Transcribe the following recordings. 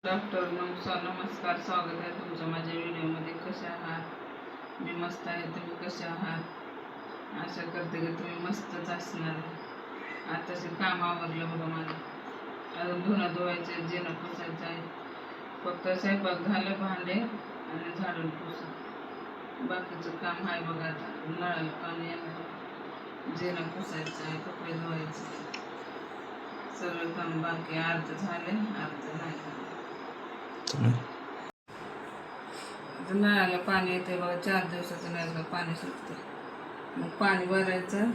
Doctor नमस्कार, स्वागत आहे तुमचं माझ्या व्हिडिओमध्ये. कसे आहात? मी मस्त आहे. तुम्ही कसे आहात? आशा करते की तुम्ही मस्तच असणार. आताचे काम आवरलं बघा माझं. अजून धुणं धुवायचं, जेणं पुसायचं आहे. फक्त स्वयंपाक झालं, भांडे आणि झाडून पुसून बाकीचं काम आहे बघा. आता नळाला पाणी येणार, जेणं पुसायचं आहे, कपडे धुवायचे, सगळं काम बाकी. अर्ध झाले, अर्ध नाही झालं. नळाला पाणी येते बघा. 4 दिवसाचं नळाला पाणी सुटते. मग पाणी भरायचं,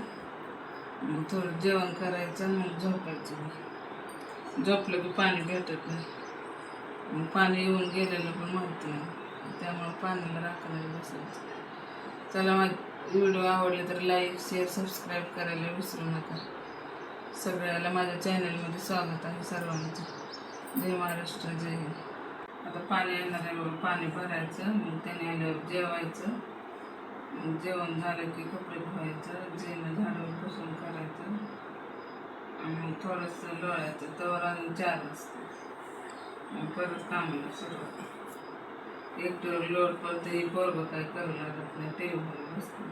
मग थोडं जेवण करायचं, मग झोपायचं. झोपलं की पाणी भेटत नाही. मग पाणी येऊन गेलेलं पण माहिती नाही, त्यामुळे पाण्याला राखण्याला बसायचं. चला, माझे व्हिडिओ आवडले तर लाईक, शेअर, सबस्क्राईब करायला विसरू नका. सगळ्याला माझ्या चॅनलमध्ये स्वागत आहे सर्वांचं. जय महाराष्ट्र, जय हिंद. आता पाणी येणार आहे बघा. पाणी भरायचं, मग त्याने आल्यावर जेवायचं. मग जेवण झालं की कपडे धुवायचं, जेणं झाडून पुसून करायचं, आणि मग थोडंसं लोळायचं. तवर आणि 4 वाजता मग परत कामाला सुरुवात. एकटं लोड पडतं. ही पोरगं काय करू लागत नाही. टी व्हीवर बसतं.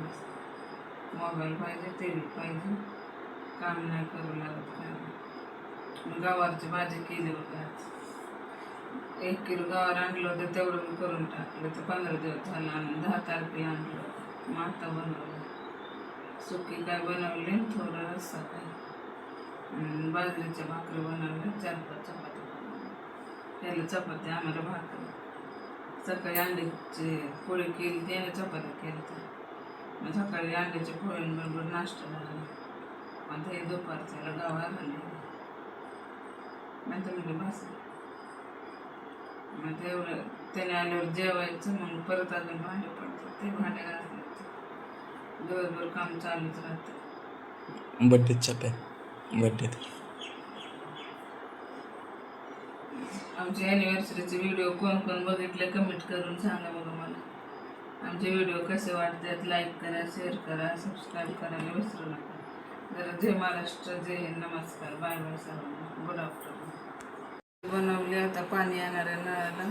मोबाईल पाहिजे, टी व्ही पाहिजे, काम नाही करू लागत काय. मग गवारची भाजी केली बघा. 1 किलो गवार आणलं होतं, तेवढं मी करून टाकलं. तर 15 दिवस झालं. आणि 10 तारखेला आणलं होतं. मग आता बनवलं. सुकी काय बनवले, थोडा रस्सा काय, बाजरीच्या भाकरी बनवल्या, 4-5 चपात्या बनवल्या. त्याला चपाती, आम्हाला भाकरी. सकाळी अंड्याची पोळी केली, त्याने चपात्या केल्या. मग सकाळी अंड्याच्या पोळ्यांबरोबर नाश्ता झाला. मग हे दुपारच्याला गवार आणले, नंतर म्हणजे भासली. मग तेवढं त्याने आल्यावर जेवायचं. मग परत अजून भांडे पडतात, ते भांडे घासायचे. दिवसभर काम चालूच राहतं. बड्डे आमच्या ॲनिव्हर्सरीचे व्हिडिओ कोण कोण बघितले कमेंट करून सांगा बघा मला. आमचे व्हिडिओ कसे वाटतात, लाईक करा, शेअर करा, सबस्क्राईब करायला विसरू नका. जरा जय महाराष्ट्र, जय हिंद, नमस्कार, बाय बाय सर्वांना, गुड आफ्टरनून. बनवले. आता पाणी येणार आहे नळाला.